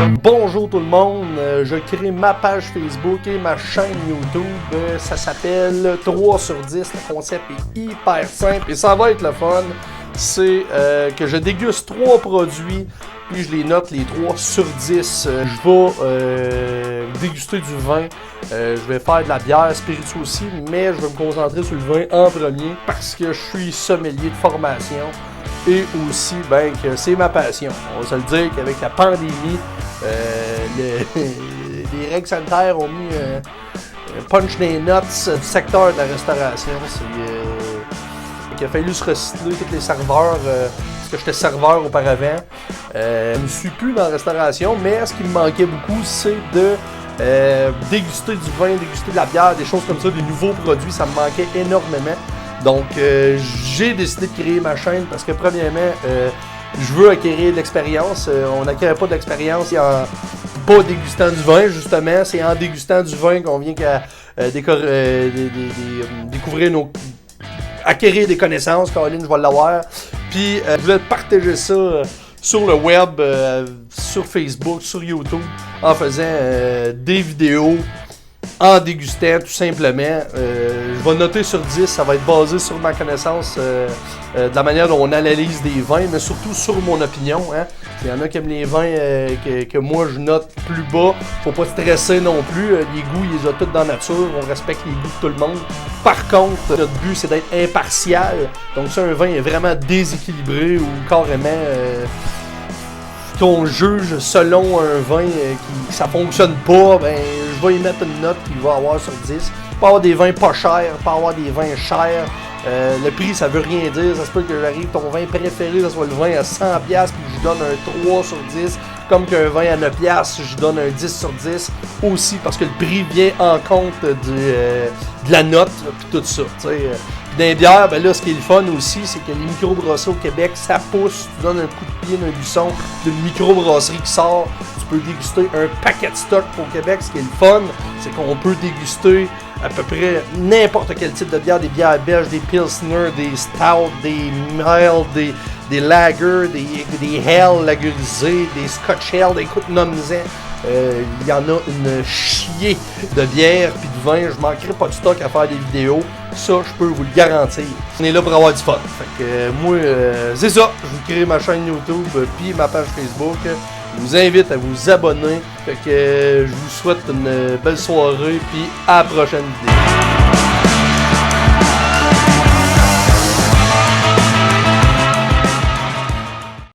Bonjour tout le monde, je crée ma page Facebook et ma chaîne YouTube, ça s'appelle 3 sur 10, le concept est hyper simple et ça va être le fun, c'est que je déguste 3 produits puis je les note les 3 sur 10, je vais déguster du vin, je vais faire de la bière spiritueux aussi, mais je vais me concentrer sur le vin en premier parce que je suis sommelier de formation. Et aussi, ben, que c'est ma passion. On va se le dire qu'avec la pandémie, les règles sanitaires ont mis punch des notes du secteur de la restauration. Il a fallu se recycler tous les serveurs, parce que j'étais serveur auparavant. Je ne suis plus dans la restauration, mais ce qui me manquait beaucoup, c'est de déguster du vin, déguster de la bière, des choses comme ça, des nouveaux produits. Ça me manquait énormément. Donc, j'ai décidé de créer ma chaîne parce que, premièrement, je veux acquérir de l'expérience. On n'acquiert pas d'expérience en pas dégustant du vin, justement. C'est en dégustant du vin qu'on vient qu'à découvrir acquérir des connaissances. Caroline, je vais l'avoir. Puis, je voulais partager ça sur le web, sur Facebook, sur YouTube, en faisant des vidéos. En dégustant, tout simplement. Je vais noter sur 10, ça va être basé sur ma connaissance de la manière dont on analyse des vins, mais surtout sur mon opinion. Hein. Il y en a qui aiment les vins que moi je note plus bas. Faut pas stresser non plus. Les goûts, ils les ont tous dans la nature. On respecte les goûts de tout le monde. Par contre, notre but, c'est d'être impartial. Donc si un vin est vraiment déséquilibré ou carrément... qu'on juge selon un vin qui ça fonctionne pas, ben je vais y mettre une note qu'il va avoir sur 10. Il peut avoir des vins pas chers, il peut avoir des vins chers. Le prix, ça veut rien dire. Ça se peut que j'arrive ton vin préféré, ça soit le vin à 100$, puis je donne un 3 sur 10. Comme qu'un vin à 9$, je donne un 10 sur 10 aussi, parce que le prix vient en compte de la note, puis tout ça. Dans les bières, ben là, ce qui est le fun aussi, c'est que les microbrasseries au Québec, ça pousse. Tu donnes un coup de pied d'un buisson d'une microbrasserie qui sort. Tu peux déguster un paquet de stock au Québec. Ce qui est le fun, c'est qu'on peut déguster à peu près n'importe quel type de bière. Des bières belges, des pilsner, des stout, des mild, des lagers, des hell lagerisés, des scotch hell. Écoute, nomme-en. Il y en a une chier de bière puis de vin. Je manquerai pas de stock à faire des vidéos. Ça, je peux vous le garantir. On est là pour avoir du fun. Fait que moi, c'est ça. Je vous crée ma chaîne YouTube puis ma page Facebook. Je vous invite à vous abonner. Fait que je vous souhaite une belle soirée puis à la prochaine vidéo.